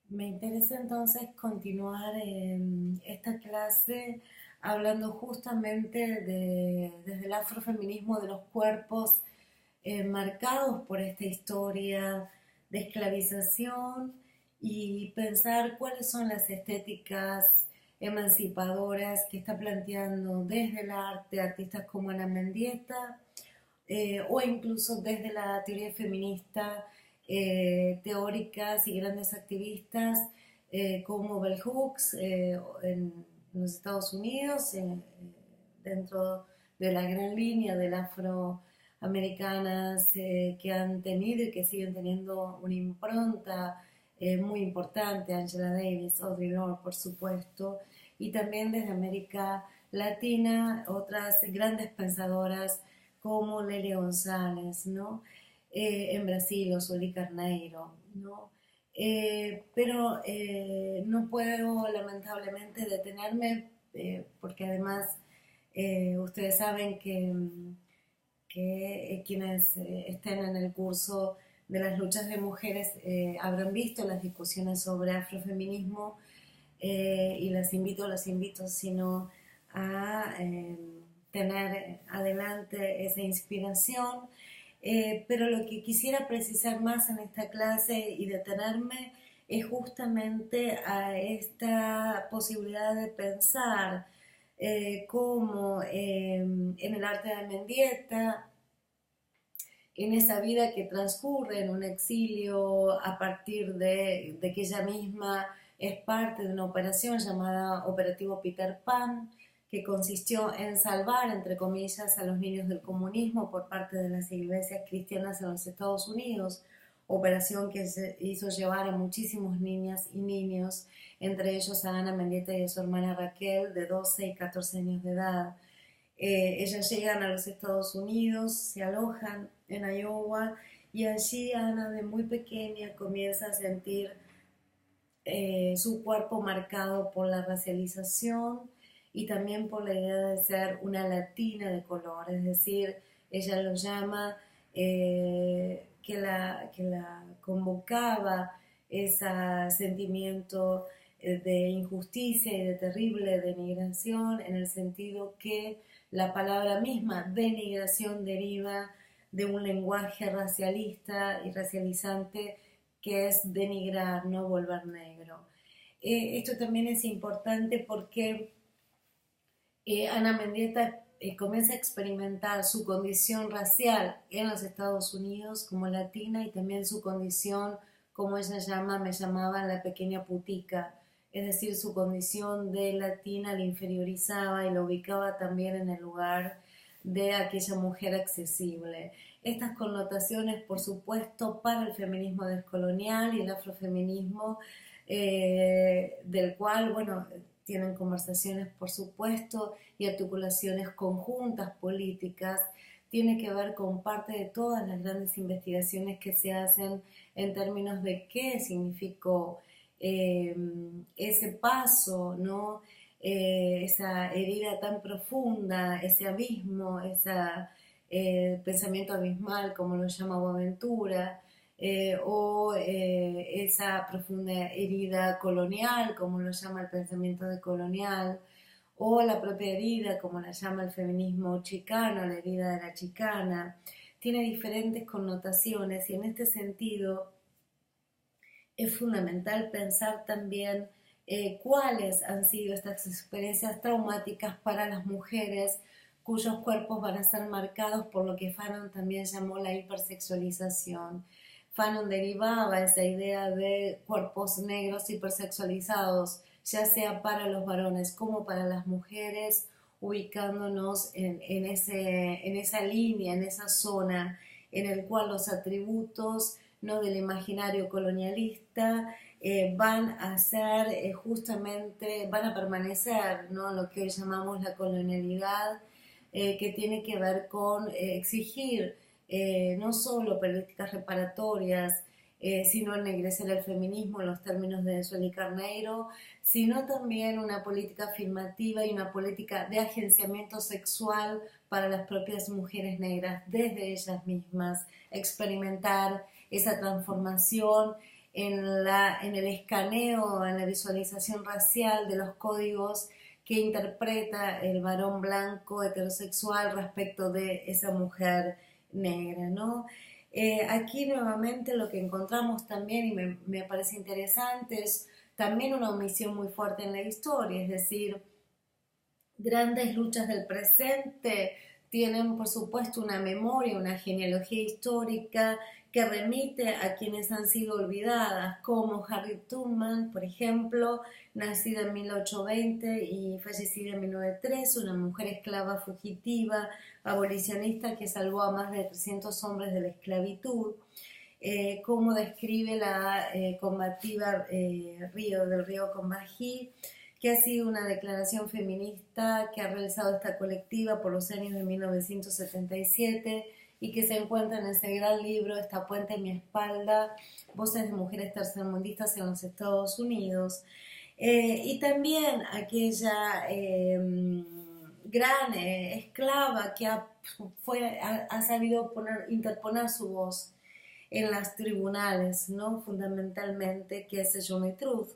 Me interesa entonces continuar esta clase hablando justamente desde el afrofeminismo de los cuerpos marcados por esta historia de esclavización y pensar cuáles son las estéticas emancipadoras que está planteando desde el arte artistas como Ana Mendieta o incluso desde la teoría feminista, teóricas y grandes activistas como Bell Hooks en los Estados Unidos, dentro de la gran línea del afroamericanas que han tenido y que siguen teniendo una impronta muy importante, Angela Davis, Audre Lorde, por supuesto, y también desde América Latina, otras grandes pensadoras como Lelia González, ¿no? En Brasil, Osuli Carneiro, ¿no? Pero no puedo lamentablemente detenerme porque además ustedes saben que quienes estén en el curso de las luchas de mujeres habrán visto las discusiones sobre afrofeminismo y los invito, sino a tener adelante esa inspiración. Pero lo que quisiera precisar más en esta clase y detenerme es justamente a esta posibilidad de pensar cómo en el arte de Mendieta, en esa vida que transcurre en un exilio a partir de que ella misma es parte de una operación llamada Operativo Peter Pan, que consistió en salvar, entre comillas, a los niños del comunismo por parte de las iglesias cristianas en los Estados Unidos, operación que se hizo llevar a muchísimos niñas y niños, entre ellos a Ana Mendieta y a su hermana Raquel, de 12 y 14 años de edad. Ellas llegan a los Estados Unidos, se alojan en Iowa y allí Ana de muy pequeña comienza a sentir su cuerpo marcado por la racialización y también por la idea de ser una latina de color, es decir, ella lo llama que la convocaba ese sentimiento de injusticia y de terrible denigración en el sentido que la palabra misma denigración deriva de un lenguaje racialista y racializante que es denigrar, no volver negro. Esto también es importante porque Ana Mendieta comienza a experimentar su condición racial en los Estados Unidos como latina y también su condición, como ella llama, me llamaba la pequeña putica, es decir, su condición de latina la inferiorizaba y la ubicaba también en el lugar de aquella mujer accesible. Estas connotaciones, por supuesto, para el feminismo descolonial y el afrofeminismo, del cual, bueno, tienen conversaciones, por supuesto, y articulaciones conjuntas políticas, tiene que ver con parte de todas las grandes investigaciones que se hacen en términos de qué significó ese paso, ¿no? Esa herida tan profunda, ese abismo, ese pensamiento abismal, como lo llama Boaventura, o esa profunda herida colonial, como lo llama el pensamiento decolonial, o la propia herida, como la llama el feminismo chicano, la herida de la chicana. Tiene diferentes connotaciones y en este sentido es fundamental pensar también cuáles han sido estas experiencias traumáticas para las mujeres cuyos cuerpos van a ser marcados por lo que Fanon también llamó la hipersexualización. Fanon derivaba esa idea de cuerpos negros hipersexualizados, ya sea para los varones como para las mujeres, ubicándonos en esa línea, en esa zona en el cual los atributos no del imaginario colonialista van a ser justamente, van a permanecer, ¿no? Lo que hoy llamamos la colonialidad, que tiene que ver con exigir no solo políticas reparatorias, sino ennegrecer el feminismo en los términos de Sueli Carneiro, sino también una política afirmativa y una política de agenciamiento sexual para las propias mujeres negras, desde ellas mismas, experimentar esa transformación en el escaneo, en la visualización racial de los códigos que interpreta el varón blanco heterosexual respecto de esa mujer negra, ¿no? Aquí nuevamente lo que encontramos también, y me parece interesante, es también una omisión muy fuerte en la historia, es decir, grandes luchas del presente tienen, por supuesto, una memoria, una genealogía histórica que remite a quienes han sido olvidadas, como Harriet Tubman, por ejemplo, nacida en 1820 y fallecida en 1903, una mujer esclava fugitiva, abolicionista que salvó a más de 300 hombres de la esclavitud. Como describe la combativa del río Combahee, que ha sido una declaración feminista que ha realizado esta colectiva por los años de 1977 y que se encuentra en ese gran libro, Esta puente en mi espalda, Voces de mujeres tercermundistas en los Estados Unidos. Y también aquella gran esclava que ha sabido interponer su voz en los tribunales, ¿no? Fundamentalmente, que es Sojourner Truth.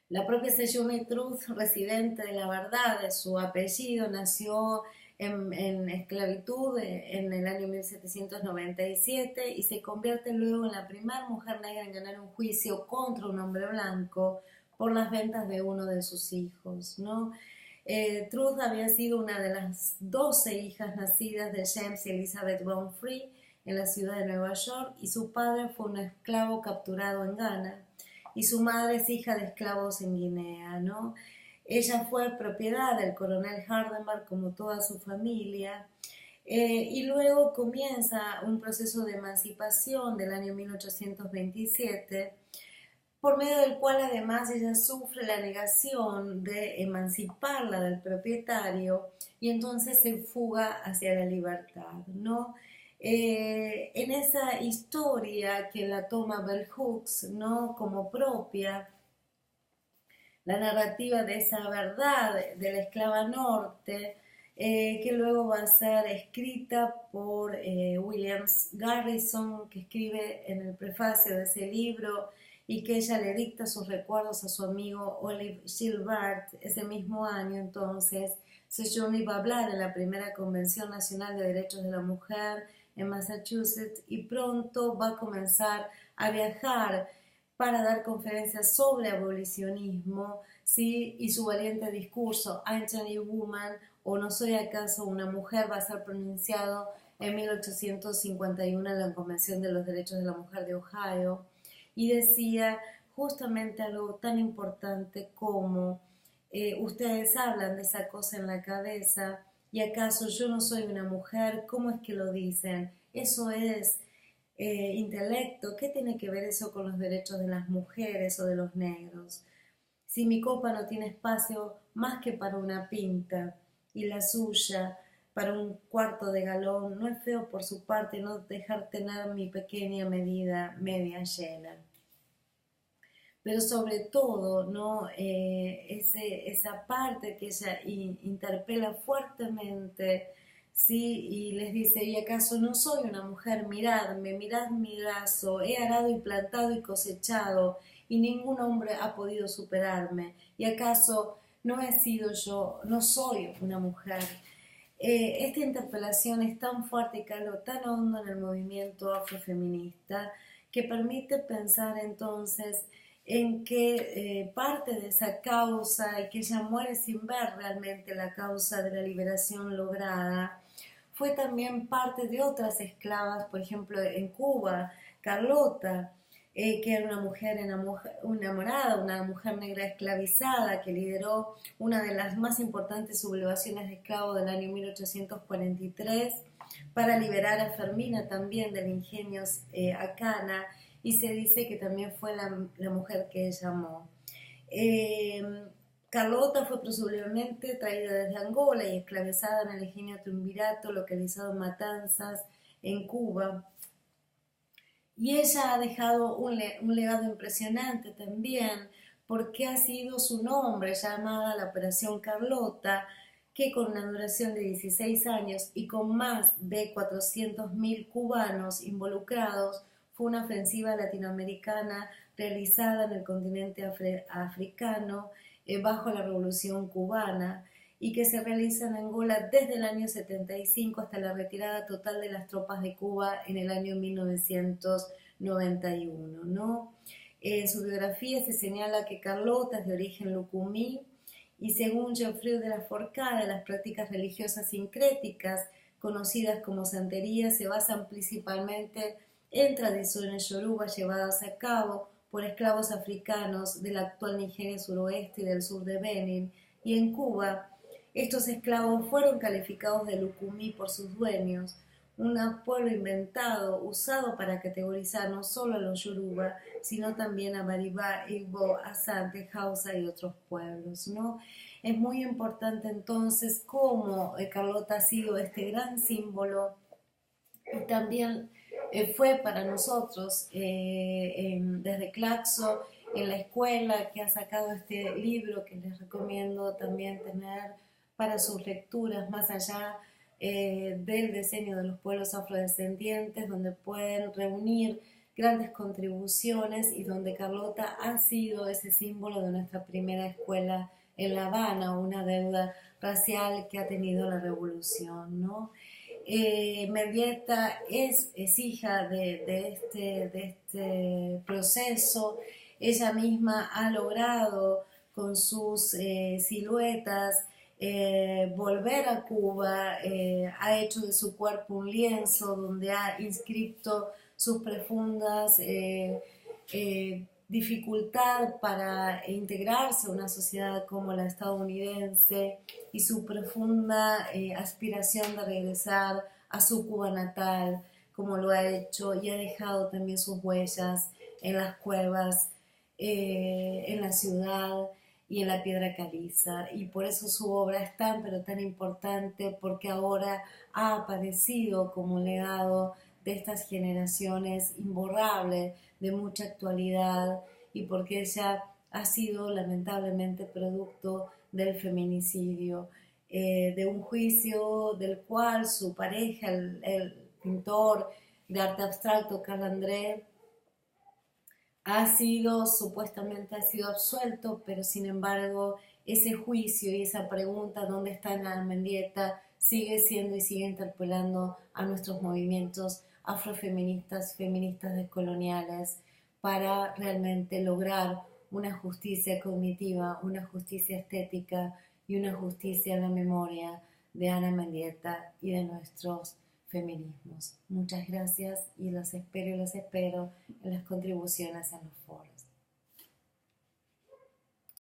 La propia Sojourner Truth, residente de La Verdad, de su apellido, nació en esclavitud en el año 1797 y se convierte luego en la primera mujer negra en ganar un juicio contra un hombre blanco por las ventas de uno de sus hijos, ¿no? Truth había sido una de las 12 hijas nacidas de James y Elizabeth Brown Free en la ciudad de Nueva York, y su padre fue un esclavo capturado en Ghana y su madre es hija de esclavos en Guinea, ¿no? Ella fue propiedad del coronel Hardenberg como toda su familia, y luego comienza un proceso de emancipación del año 1827, por medio del cual además ella sufre la negación de emanciparla del propietario y entonces se fuga hacia la libertad, ¿no? En esa historia que la toma Bell Hooks, ¿no?, como propia, la narrativa de esa verdad de la esclava norte, que luego va a ser escrita por Williams Garrison, que escribe en el prefacio de ese libro y que ella le dicta sus recuerdos a su amigo Olive Gilbert ese mismo año. Entonces, Sojourner va a hablar en la primera Convención Nacional de Derechos de la Mujer en Massachusetts y pronto va a comenzar a viajar para dar conferencias sobre abolicionismo, ¿sí? Y su valiente discurso, I'm a Woman, o No soy acaso una mujer, va a ser pronunciado en 1851 en la Convención de los Derechos de la Mujer de Ohio, y decía justamente algo tan importante como ustedes hablan de esa cosa en la cabeza, y acaso yo no soy una mujer, ¿cómo es que lo dicen? Eso es intelecto. ¿Qué tiene que ver eso con los derechos de las mujeres o de los negros? Si mi copa no tiene espacio más que para una pinta y la suya para un cuarto de galón, no es feo por su parte no dejar tener mi pequeña medida media llena. Pero sobre todo, ¿no? Esa parte que ella interpela fuertemente, ¿sí? Y les dice, ¿y acaso no soy una mujer? Miradme, mirad mi brazo, he arado y plantado y cosechado, y ningún hombre ha podido superarme. ¿Y acaso no he sido yo, no soy una mujer? Esta interpelación es tan fuerte y caló tan hondo en el movimiento afrofeminista que permite pensar entonces en que parte de esa causa, y que ella muere sin ver realmente la causa de la liberación lograda, fue también parte de otras esclavas, por ejemplo en Cuba, Carlota, que era una mujer enamorada, una mujer negra esclavizada que lideró una de las más importantes sublevaciones de esclavos del año 1843 para liberar a Fermina también del ingenio Acana, y se dice que también fue la mujer que ella amó. Carlota fue presumiblemente traída desde Angola y esclavizada en el ingenio Triunvirato, localizado en Matanzas, en Cuba. Y ella ha dejado un legado impresionante también, porque ha sido su nombre llamada la Operación Carlota, que con una duración de 16 años y con más de 400.000 cubanos involucrados, fue una ofensiva latinoamericana realizada en el continente africano bajo la Revolución Cubana y que se realiza en Angola desde el año 75 hasta la retirada total de las tropas de Cuba en el año 1991, ¿no? En su biografía se señala que Carlota es de origen lucumí y según Geoffrey de la Forcade, las prácticas religiosas sincréticas conocidas como santería se basan principalmente en tradiciones yoruba llevadas a cabo por esclavos africanos de la actual Nigeria suroeste y del sur de Benin, y en Cuba estos esclavos fueron calificados de lucumí por sus dueños, un pueblo inventado, usado para categorizar no solo a los yoruba, sino también a Baribá, Igbo, Asante, Hausa y otros pueblos, ¿no? Es muy importante entonces cómo Carlota ha sido este gran símbolo y también fue para nosotros desde Claxo en la escuela que ha sacado este libro que les recomiendo también tener para sus lecturas más allá del diseño de los pueblos afrodescendientes, donde pueden reunir grandes contribuciones y donde Carlota ha sido ese símbolo de nuestra primera escuela en La Habana, una deuda racial que ha tenido la revolución, ¿no? Mendieta es hija de este proceso. Ella misma ha logrado con sus siluetas volver a Cuba, ha hecho de su cuerpo un lienzo donde ha inscrito sus profundas dificultad para integrarse a una sociedad como la estadounidense y su profunda aspiración de regresar a su Cuba natal, como lo ha hecho y ha dejado también sus huellas en las cuevas, en la ciudad y en la piedra caliza. Y por eso su obra es tan, pero tan importante, porque ahora ha aparecido como un legado de estas generaciones imborrable, de mucha actualidad, y porque ella ha sido lamentablemente producto del feminicidio, de un juicio del cual su pareja, el pintor de arte abstracto Carl André, supuestamente ha sido absuelto, pero sin embargo ese juicio y esa pregunta, ¿dónde está Ana Mendieta?, sigue siendo y sigue interpelando a nuestros movimientos afrofeministas, feministas descoloniales, para realmente lograr una justicia cognitiva, una justicia estética y una justicia en la memoria de Ana Mendieta y de nuestros feminismos. Muchas gracias y los espero en las contribuciones en los foros.